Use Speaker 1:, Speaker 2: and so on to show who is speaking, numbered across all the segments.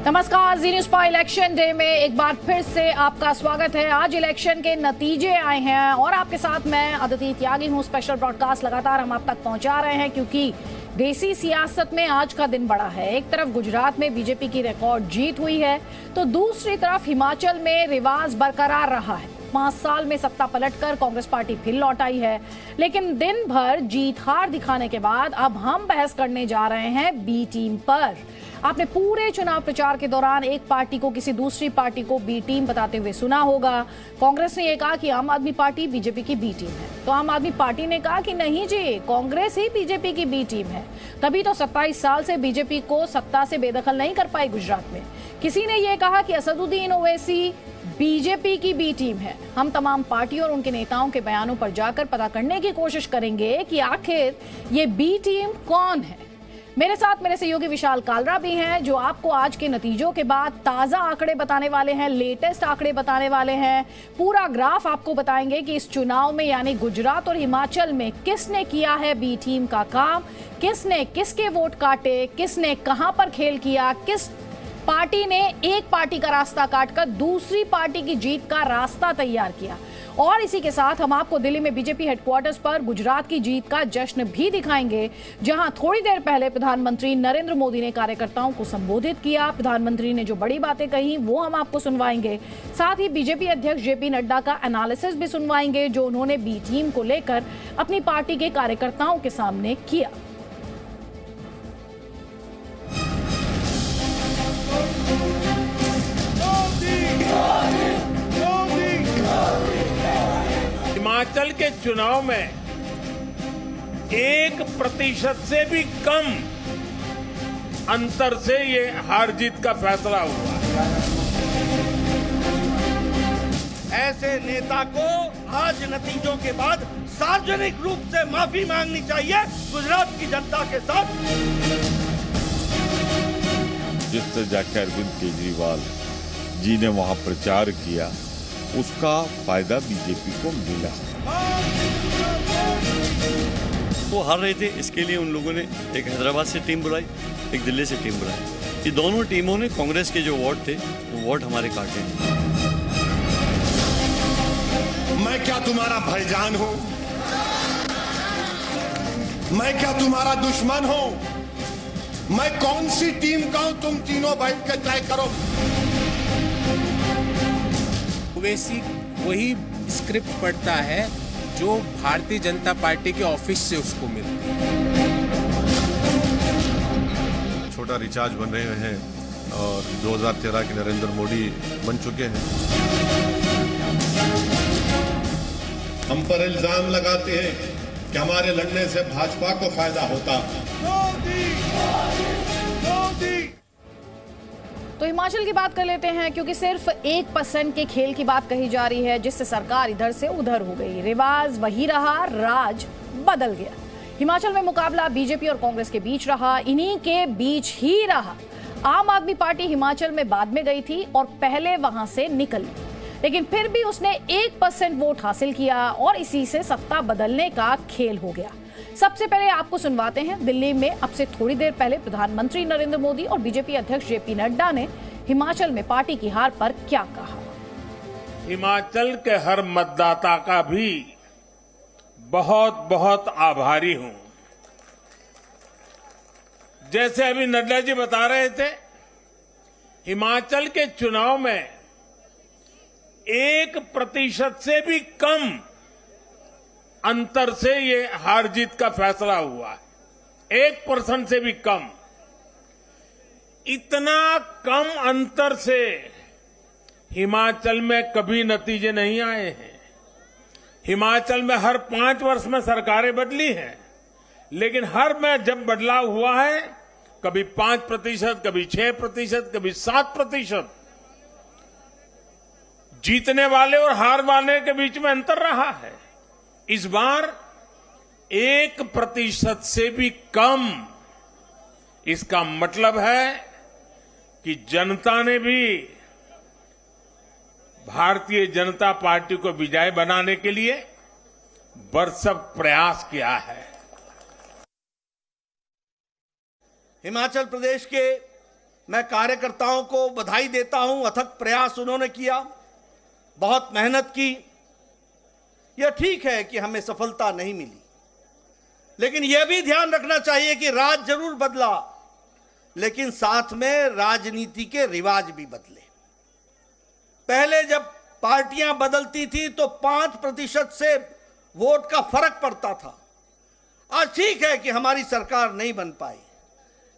Speaker 1: नमस्कार, जी न्यूज पर election day में एक बार फिर से आपका स्वागत है। आज इलेक्शन के नतीजे आए हैं और आपके साथ मैं अदिति त्यागी हूं। स्पेशल ब्रॉडकास्ट लगातार हम आप तक पहुंचा रहे हैं क्योंकि देसी सियासत में आज का दिन बड़ा है। एक तरफ गुजरात में बीजेपी की रिकॉर्ड जीत हुई है तो दूसरी तरफ हिमाचल में रिवाज बरकरार रहा है। 5 साल में सत्ता पलटकर कांग्रेस पार्टी फिर लौट आई है, लेकिन दिन भर जीत हार दिखाने के बाद अब हम बहस करने जा रहे हैं बी टीम पर। आपने पूरे चुनाव प्रचार के दौरान एक पार्टी को किसी दूसरी पार्टी को बी टीम बताते हुए सुना होगा। कांग्रेस ने यह कहा कि आम आदमी पार्टी बीजेपी की बी टीम है, तो आम आदमी पार्टी ने कहा कि नहीं जी, कांग्रेस ही बीजेपी की बी टीम है। तभी तो 27 साल से बीजेपी को सत्ता से बेदखल नहीं कर पाई गुजरात में। किसी ने यह कहा कि असदुद्दीन ओवैसी बीजेपी की बी टीम है। हम तमाम पार्टियों और उनके नेताओं के बयानों पर जाकर पता करने की कोशिश करेंगे कि आखिर ये बी टीम कौन है। मेरे साथ मेरे सहयोगी विशाल कालरा भी हैं जो आपको आज के नतीजों के बाद ताजा आंकड़े बताने वाले हैं, लेटेस्ट आंकड़े बताने वाले हैं। पूरा ग्राफ आपको बताएंगे कि इस चुनाव में यानी गुजरात और हिमाचल में किसने किया है बी टीम का काम, किसने किसके वोट काटे, किसने कहां पर खेल किया, किस पार्टी ने एक पार्टी का रास्ता काटकर दूसरी पार्टी की जीत का रास्ता तैयार किया। और इसी के साथ हम आपको दिल्ली में बीजेपी हेडक्वार्टर्स पर गुजरात की जीत का जश्न भी दिखाएंगे, जहां थोड़ी देर पहले प्रधानमंत्री नरेंद्र मोदी ने कार्यकर्ताओं को संबोधित किया। प्रधानमंत्री ने जो बड़ी बातें कही वो हम आपको सुनवाएंगे। साथ ही बीजेपी अध्यक्ष जेपी नड्डा का एनालिसिस भी सुनवाएंगे जो उन्होंने बी टीम को लेकर अपनी पार्टी के कार्यकर्ताओं के सामने किया।
Speaker 2: हिमाचल के चुनाव में 1% से भी कम अंतर से ये हार जीत का फैसला हुआ।
Speaker 3: ऐसे नेता को आज नतीजों के बाद सार्वजनिक रूप से माफी मांगनी चाहिए गुजरात की जनता के साथ।
Speaker 4: जिस तरह जाके अरविंद केजरीवाल जी ने वहां प्रचार किया उसका फायदा बीजेपी को मिला।
Speaker 5: वो हार रहे थे, इसके लिए उन लोगों ने एक हैदराबाद से टीम बुलाई, एक दिल्ली से टीम बुलाई। ये दोनों टीमों ने कांग्रेस के जो वोट थे वो वोट हमारे काटे।
Speaker 6: मैं क्या तुम्हारा भाईजान हूं? मैं क्या तुम्हारा दुश्मन हूं? मैं कौन सी टीम का हूं? तुम तीनों बैठ के तय करो।
Speaker 7: ओवैसी वही स्क्रिप्ट पढ़ता है जो भारतीय जनता पार्टी के ऑफिस से उसको मिलती है।
Speaker 6: छोटा रिचार्ज बन रहे हैं और 2013 के नरेंद्र मोदी बन चुके हैं। हम पर इल्जाम लगाते हैं कि हमारे लड़ने से भाजपा को फायदा होता।
Speaker 1: तो हिमाचल की बात कर लेते हैं क्योंकि सिर्फ 1% के खेल की बात कही जा रही है जिससे सरकार इधर से उधर हो गई। रिवाज वही रहा, राज बदल गया। हिमाचल में मुकाबला बीजेपी और कांग्रेस के बीच रहा, इन्हीं के बीच ही रहा। आम आदमी पार्टी हिमाचल में बाद में गई थी और पहले वहां से निकली, लेकिन फिर भी उसने 1% वोट हासिल किया और इसी से सत्ता बदलने का खेल हो गया। सबसे पहले आपको सुनवाते हैं दिल्ली में अब से थोड़ी देर पहले प्रधानमंत्री नरेंद्र मोदी और बीजेपी अध्यक्ष जेपी नड्डा ने हिमाचल में पार्टी की हार पर क्या कहा।
Speaker 2: हिमाचल के हर मतदाता का भी बहुत बहुत आभारी हूं। जैसे अभी नड्डा जी बता रहे थे, हिमाचल के चुनाव में 1% से भी कम अंतर से ये हार जीत का फैसला हुआ है। 1% से भी कम। इतना कम अंतर से हिमाचल में कभी नतीजे नहीं आए हैं। हिमाचल में हर 5 वर्ष में सरकारें बदली हैं, लेकिन हर में जब बदलाव हुआ है, कभी 5%, कभी 6%, कभी 7%। जीतने वाले और हार वाले के बीच में अंतर रहा है। इस बार 1% से भी कम। इसका मतलब है कि जनता ने भी भारतीय जनता पार्टी को विजयी बनाने के लिए भरसक प्रयास किया है।
Speaker 3: हिमाचल प्रदेश के मैं कार्यकर्ताओं को बधाई देता हूं, अथक प्रयास उन्होंने किया, बहुत मेहनत की। यह ठीक है कि हमें सफलता नहीं मिली, लेकिन यह भी ध्यान रखना चाहिए कि राज जरूर बदला, लेकिन साथ में राजनीति के रिवाज भी बदले। पहले जब पार्टियां बदलती थी तो 5% से वोट का फर्क पड़ता था। आज ठीक है कि हमारी सरकार नहीं बन पाई,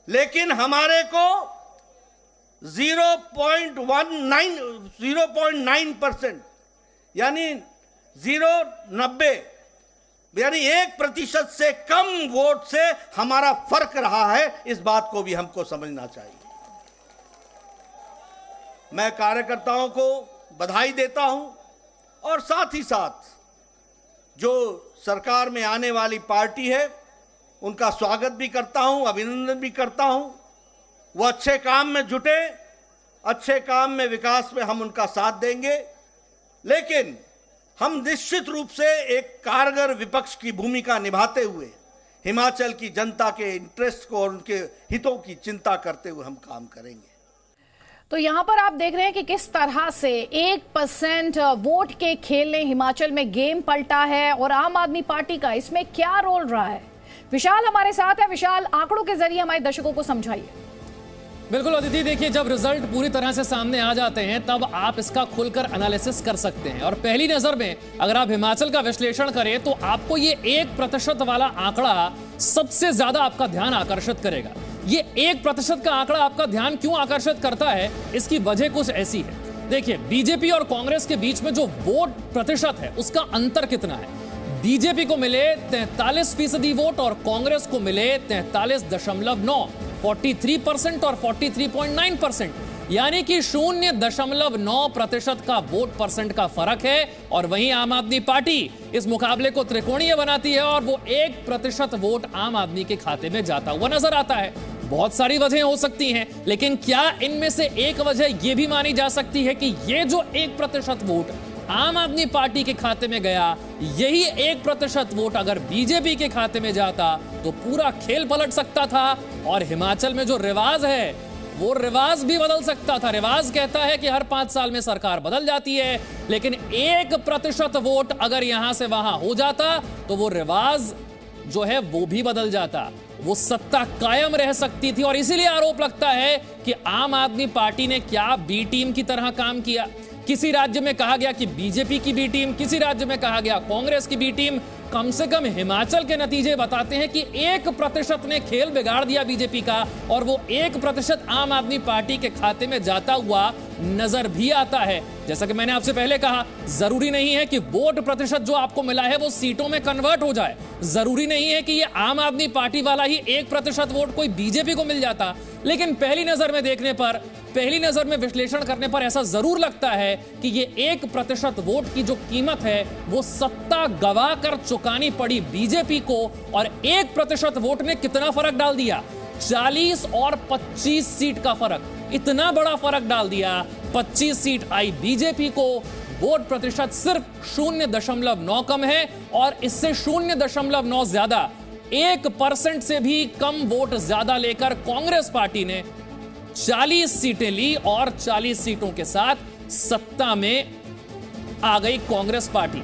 Speaker 3: लेकिन हमारे को 0.9% यानी 0.90 यानी 1% से कम वोट से हमारा फर्क रहा है। इस बात को भी हमको समझना चाहिए। मैं कार्यकर्ताओं को बधाई देता हूं और साथ ही साथ जो सरकार में आने वाली पार्टी है उनका स्वागत भी करता हूं, अभिनंदन भी करता हूं। वो अच्छे काम में जुटे, अच्छे काम में, विकास में हम उनका साथ देंगे, लेकिन हम निश्चित रूप से एक कारगर विपक्ष की भूमिका निभाते हुए हिमाचल की जनता के इंटरेस्ट को और उनके हितों की चिंता करते हुए हम काम करेंगे।
Speaker 1: तो यहां पर आप देख रहे हैं कि किस तरह से 1% वोट के खेल ने हिमाचल में गेम पलटा है और आम आदमी पार्टी का इसमें क्या रोल रहा है। विशाल हमारे साथ है। विशाल, आंकड़ों के जरिए हमारे दर्शकों को समझाइए।
Speaker 8: बिल्कुल अदिति, देखिए जब रिजल्ट पूरी तरह से सामने आ जाते हैं तब आप इसका खुलकर एनालिसिस कर सकते हैं। और पहली नजर में अगर आप हिमाचल का विश्लेषण करें तो आपको ये 1% वाला आंकड़ा सबसे ज्यादा आपका ध्यान आकर्षित करेगा। ये 1% का आंकड़ा आपका ध्यान क्यों आकर्षित करता है, इसकी वजह कुछ ऐसी है। देखिए, बीजेपी और कांग्रेस के बीच में जो वोट प्रतिशत है उसका अंतर कितना है। बीजेपी को मिले 43% वोट और कांग्रेस को मिले 43.9, 43% और 43.9%, यानी कि 0.9% का वोट परसेंट का फर्क है। और वहीं आम आदमी पार्टी इस मुकाबले को त्रिकोणीय बनाती है और वो 1% वोट आम आदमी के खाते में जाता हुआ नजर आता है। बहुत सारी वजहें हो सकती हैं, लेकिन क्या इनमें से एक वजह यह भी मानी जा सकती है कि ये जो 1% वोट आम आदमी पार्टी के खाते में गया, यही 1% वोट अगर बीजेपी के खाते में जाता तो पूरा खेल पलट सकता था और हिमाचल में जो रिवाज है वो रिवाज भी बदल सकता था। रिवाज कहता है कि हर 5 साल में सरकार बदल जाती है, लेकिन 1% वोट अगर यहां से वहां हो जाता तो वो रिवाज जो है वो भी बदल जाता, वो सत्ता कायम रह सकती थी। और इसीलिए आरोप लगता है कि आम आदमी पार्टी ने क्या बी टीम की तरह काम किया। किसी राज्य में कहा गया कि बीजेपी की बी टीम, किसी राज्य में कहा गया कांग्रेस की बी टीम। कम से कम हिमाचल के नतीजे बताते हैं कि 1% ने खेल बिगाड़ दिया बीजेपी का और वो 1% आम आदमी पार्टी के खाते में जाता हुआ नजर भी आता है। जैसा कि मैंने आपसे पहले कहा, जरूरी नहीं है कि वोट प्रतिशत जो आपको मिला है वो सीटों में कन्वर्ट हो जाए। जरूरी नहीं है कि ये आम आदमी पार्टी वाला ही 1% वोट कोई बीजेपी को मिल जाता, लेकिन पहली नजर में देखने पर, पहली नजर में विश्लेषण करने पर ऐसा जरूर लगता है कि ये 1% वोट की जो कीमत है वो सत्ता गवा कर चुकानी पड़ी बीजेपी को। और 1% वोट ने कितना फर्क डाल दिया, 40 और 25 सीट का फर्क, इतना बड़ा फर्क डाल दिया। 25 सीट आई बीजेपी को, वोट प्रतिशत सिर्फ 0.9 कम है और इससे 0.9 ज्यादा 1% से भी कम वोट ज्यादा लेकर कांग्रेस पार्टी ने 40 सीटें ली और 40 सीटों के साथ सत्ता में आ गई कांग्रेस पार्टी।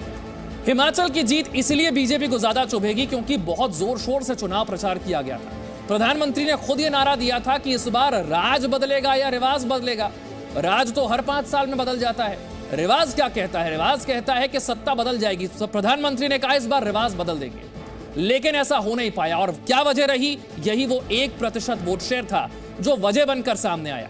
Speaker 8: हिमाचल की जीत इसलिए बीजेपी को ज्यादा चुभेगी क्योंकि बहुत जोर शोर से चुनाव प्रचार किया गया था। प्रधानमंत्री ने खुद यह नारा दिया था कि इस बार राज बदलेगा या रिवाज बदलेगा। राज तो हर 5 साल में बदल जाता है, रिवाज क्या कहता है? रिवाज कहता है कि सत्ता बदल जाएगी। तो प्रधानमंत्री ने कहा इस बार रिवाज बदल देंगे, लेकिन ऐसा हो नहीं पाया। और क्या वजह रही? यही वो 1% वोट शेयर था जो वजह बनकर सामने आया।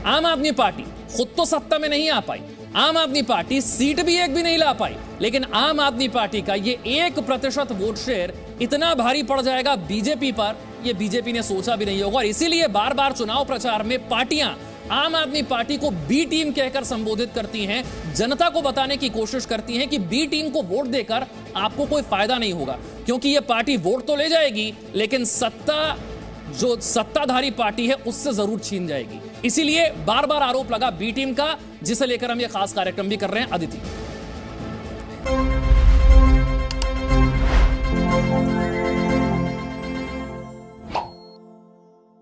Speaker 8: आम आदमी पार्टी खुद तो सत्ता में नहीं आ पाई, आम आदमी पार्टी सीट भी एक भी नहीं ला पाई, लेकिन आम आदमी पार्टी का ये 1% वोट शेयर इतना भारी पड़ जाएगा बीजेपी पर, ये बीजेपी ने सोचा भी नहीं होगा। और इसीलिए बार बार चुनाव प्रचार में पार्टियां आम आदमी पार्टी को बी टीम कहकर संबोधित करती हैं, जनता को बताने की कोशिश करती हैं कि बी टीम को वोट देकर आपको कोई फायदा नहीं होगा, क्योंकि यह पार्टी वोट तो ले जाएगी लेकिन सत्ता, जो सत्ताधारी पार्टी है उससे जरूर छीन जाएगी। इसीलिए बार बार आरोप लगा बी टीम का, जिसे लेकर हम ये खास कार्यक्रम भी कर रहे हैं। अदिति।